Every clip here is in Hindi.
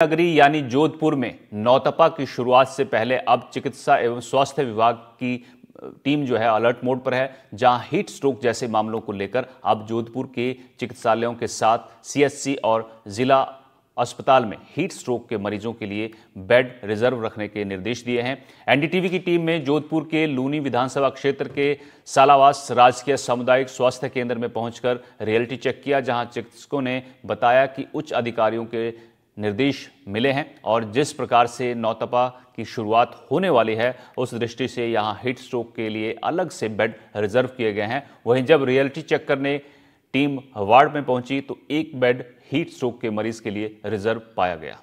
नगरी यानी जोधपुर में नौतपा की शुरुआत से पहले अब चिकित्सा एवं स्वास्थ्य विभाग की टीम जो है अलर्ट मोड पर है, जहां हीट स्ट्रोक जैसे मामलों को लेकर अब जोधपुर के चिकित्सालयों के साथ सीएचसी और जिला अस्पताल में हीट स्ट्रोक के मरीजों के लिए बेड रिजर्व रखने के निर्देश दिए हैं। एनडीटीवी की टीम में जोधपुर के लूनी विधानसभा क्षेत्र के सालावास राजकीय सामुदायिक स्वास्थ्य केंद्र में पहुंचकर रियलिटी चेक किया, जहां चिकित्सकों ने बताया कि उच्च अधिकारियों के निर्देश मिले हैं और जिस प्रकार से नौतपा की शुरुआत होने वाली है उस दृष्टि से यहां हीट स्ट्रोक के लिए अलग से बेड रिजर्व किए गए हैं। वहीं जब रियलिटी चेक करने टीम वार्ड में पहुंची तो एक बेड हीट स्ट्रोक के मरीज के लिए रिजर्व पाया गया।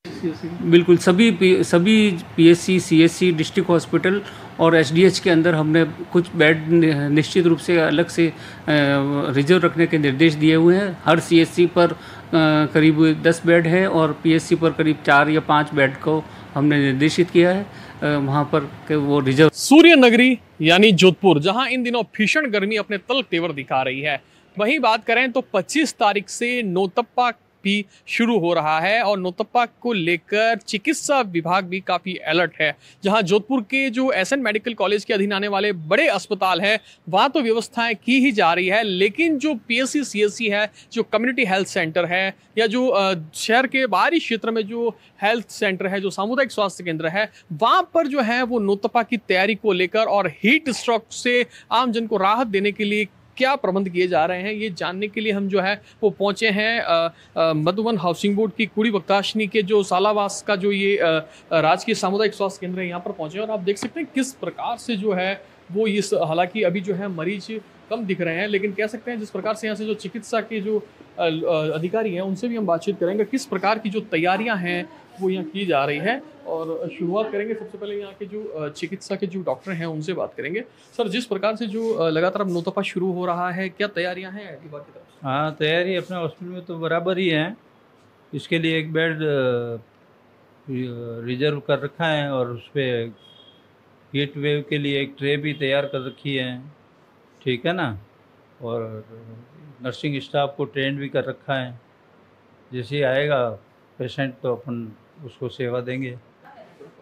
बिल्कुल सभी पीएचसी, सीएचसी, डिस्ट्रिक्ट हॉस्पिटल और एसडीएच के अंदर हमने कुछ बेड निश्चित रूप से अलग से रिजर्व रखने के निर्देश दिए हुए हैं। हर सीएचसी पर करीब 10 बेड है और पीएचसी पर करीब 4 या 5 बेड को हमने निर्देशित किया है वहाँ पर वो रिजर्व। सूर्य नगरी यानी जोधपुर, जहाँ इन दिनों भीषण गर्मी अपने तल तेवर दिखा रही है, वहीं बात करें तो 25 तारीख से नौतपा भी शुरू हो रहा है और नौतपा को लेकर चिकित्सा विभाग भी काफ़ी अलर्ट है। जहां जोधपुर के जो एसएन मेडिकल कॉलेज के अधीन आने वाले बड़े अस्पताल हैं वहां तो व्यवस्थाएं की ही जा रही है, लेकिन जो पीएचसी, सीएचसी है, जो कम्युनिटी हेल्थ सेंटर है या जो शहर के बाहरी क्षेत्र में जो हेल्थ सेंटर है, जो सामुदायिक स्वास्थ्य केंद्र है, वहां पर जो है वो नौतपा की तैयारी को लेकर और हीट स्ट्रोक से आम जन को राहत देने के लिए क्या प्रबंध किए जा रहे हैं, ये जानने के लिए हम जो है वो पहुंचे हैं मधुबन हाउसिंग बोर्ड की कुड़ी बख्ताशनी के जो सालावास का जो ये राजकीय सामुदायिक स्वास्थ्य केंद्र है, यहाँ पर पहुंचे और आप देख सकते हैं किस प्रकार से जो है वो इस, हालांकि अभी जो है मरीज कम दिख रहे हैं, लेकिन कह सकते हैं जिस प्रकार से यहाँ से जो चिकित्सा के जो अधिकारी हैं उनसे भी हम बातचीत करेंगे किस प्रकार की जो तैयारियाँ हैं वो यहाँ की जा रही है। और शुरुआत करेंगे सबसे पहले यहाँ के जो चिकित्सा के जो डॉक्टर हैं उनसे बात करेंगे। सर, जिस प्रकार से जो लगातार अब नौतपा शुरू हो रहा है, क्या तैयारियाँ हैं विभाग की तरफ से? हाँ, तैयारी अपने हॉस्पिटल में तो बराबर ही है। इसके लिए एक बेड रिजर्व कर रखा है और उस पर हीट वेव के लिए एक ट्रे भी तैयार कर रखी है, ठीक है ना। और नर्सिंग स्टाफ को ट्रेन भी कर रखा है, जैसे आएगा पेशेंट तो अपन उसको सेवा देंगे।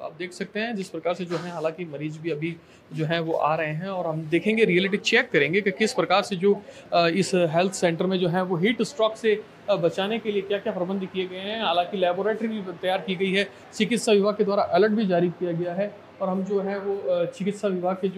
आप देख सकते हैं जिस प्रकार से जो है, हालांकि मरीज भी अभी जो है वो आ रहे हैं और हम देखेंगे, रियलिटी चेक करेंगे कि किस प्रकार से जो इस हेल्थ सेंटर में जो है वो हीट स्ट्रोक से बचाने के लिए क्या क्या प्रबंध किए गए हैं। हालांकि लेबोरेटरी भी तैयार की गई है, चिकित्सा विभाग के द्वारा अलर्ट भी जारी किया गया है और हम जो है वो चिकित्सा विभाग के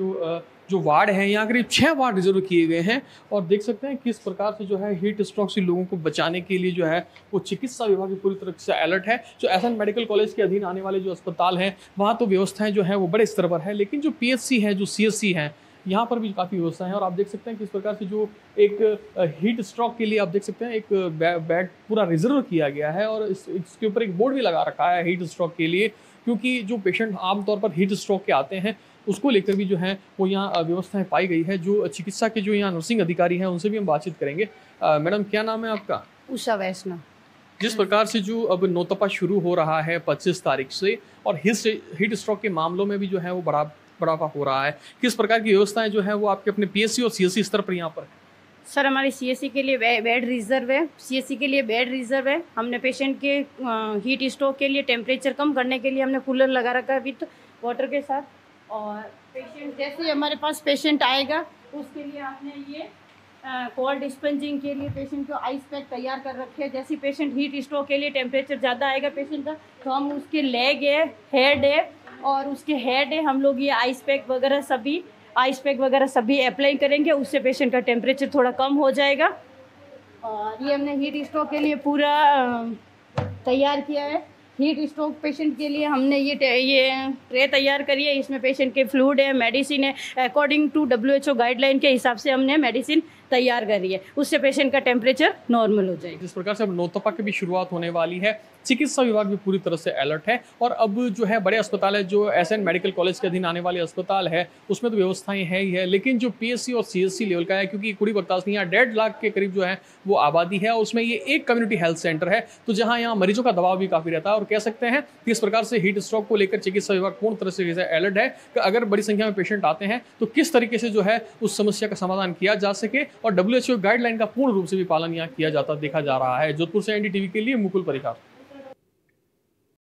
जो वार्ड हैं, यहाँ करीब 6 वार्ड रिजर्व किए गए हैं और देख सकते हैं किस प्रकार से जो है हीट स्ट्रोक से लोगों को बचाने के लिए जो है वो चिकित्सा विभाग की पूरी तरह से अलर्ट है। जो एसएन मेडिकल कॉलेज के अधीन आने वाले जो अस्पताल हैं वहाँ तो व्यवस्थाएं जो है वो बड़े स्तर पर है, लेकिन जो पीएचसी है, जो सीएचसी हैं, यहाँ पर भी काफ़ी व्यवस्था है। और आप देख सकते हैं किस प्रकार से जो एक हीट स्ट्रोक के लिए आप देख सकते हैं एक बेड पूरा रिजर्व किया गया है और इसके ऊपर एक बोर्ड भी लगा रखा है हीट स्ट्रोक के लिए, क्योंकि जो पेशेंट आमतौर पर हीट स्ट्रोक के आते हैं उसको लेकर भी जो है वो यहाँ व्यवस्थाएं पाई गई है। जो चिकित्सा के जो यहाँ नर्सिंग अधिकारी हैं उनसे भी हम बातचीत करेंगे। मैडम, क्या नाम है आपका? उषा वैष्णव। जिस प्रकार से जो अब नौतपा शुरू हो रहा है 25 तारीख से और हीट स्ट्रोक के मामलों में भी जो है वो बढ़ावा हो रहा है, किस प्रकार की व्यवस्थाएं जो है वो आपके अपने पीएचसी और सीएचसी स्तर पर यहाँ पर है? सर, हमारी सीएचसी के लिए बेड रिजर्व है, सीएचसी के लिए बेड रिजर्व है। हमने पेशेंट के हीट स्ट्रोक के लिए टेम्परेचर कम करने के लिए हमने कूलर लगा रखा है विथ वाटर के साथ। और पेशेंट जैसे हमारे पास पेशेंट आएगा उसके लिए आपने ये कोल्ड स्पंजिंग के लिए पेशेंट को आइस पैक तैयार कर रखे हैं। जैसे पेशेंट हीट स्ट्रोक के लिए टेम्परेचर ज़्यादा आएगा पेशेंट का, तो हम उसके लेग है, हेड है और उसके हेड है, हम लोग ये आइस पैक वगैरह सभी अप्लाई करेंगे, उससे पेशेंट का टेम्परेचर थोड़ा कम हो जाएगा। और ये हमने हीट स्ट्रोक के लिए पूरा तैयार किया है। हीट स्ट्रोक पेशेंट के लिए हमने ये ट्रे तैयार करी है, इसमें पेशेंट के फ्लूइड है, मेडिसिन है, अकॉर्डिंग टू WHO गाइडलाइन के हिसाब से हमने मेडिसिन तैयार करी है, उससे पेशेंट का टेम्परेचर नॉर्मल हो जाएगा। जिस प्रकार से अब नौतपा की भी शुरुआत होने वाली है, चिकित्सा विभाग भी पूरी तरह से अलर्ट है और अब जो है बड़े अस्पताल है, जो एसएन मेडिकल कॉलेज के अधीन आने वाले अस्पताल है उसमें तो व्यवस्थाएं है ही है, लेकिन जो पीएचसी और सीएचसी लेवल का है, क्योंकि कुड़ी बख्ताशनी यहाँ 1.5 लाख के करीब जो है वो आबादी है और उसमें ये एक कम्युनिटी हेल्थ सेंटर है, तो जहाँ यहाँ मरीजों का दबाव भी काफ़ी रहता है और कह सकते हैं कि इस प्रकार से हीट स्ट्रोक को लेकर चिकित्सा विभाग पूर्ण तरह से अलर्ट है कि अगर बड़ी संख्या में पेशेंट आते हैं तो किस तरीके से जो है उस समस्या का समाधान किया जा सके और WHO गाइडलाइन का पूर्ण रूप से भी पालन यहाँ किया जाता देखा जा रहा है। जोधपुर से NDTV के लिए मुकुल परिहार।